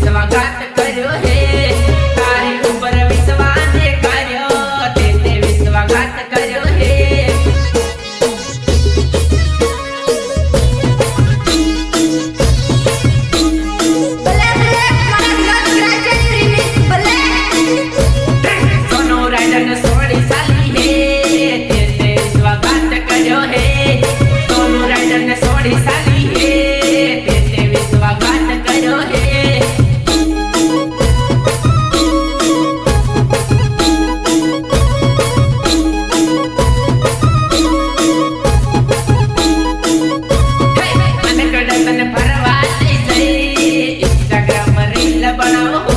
विश्वासघात कर्यो हे तारी ऊपर विश्वासे कर्यो ते विश्वासघात कर्यो हे सोनू राइडर ने सोड़ी साली हे ते विश्वासघात कर्यो हे सोनू राइडर ने सोड़ी साली हे ते विश्वासघात कर्यो हे Instagram reel बनाओ हो,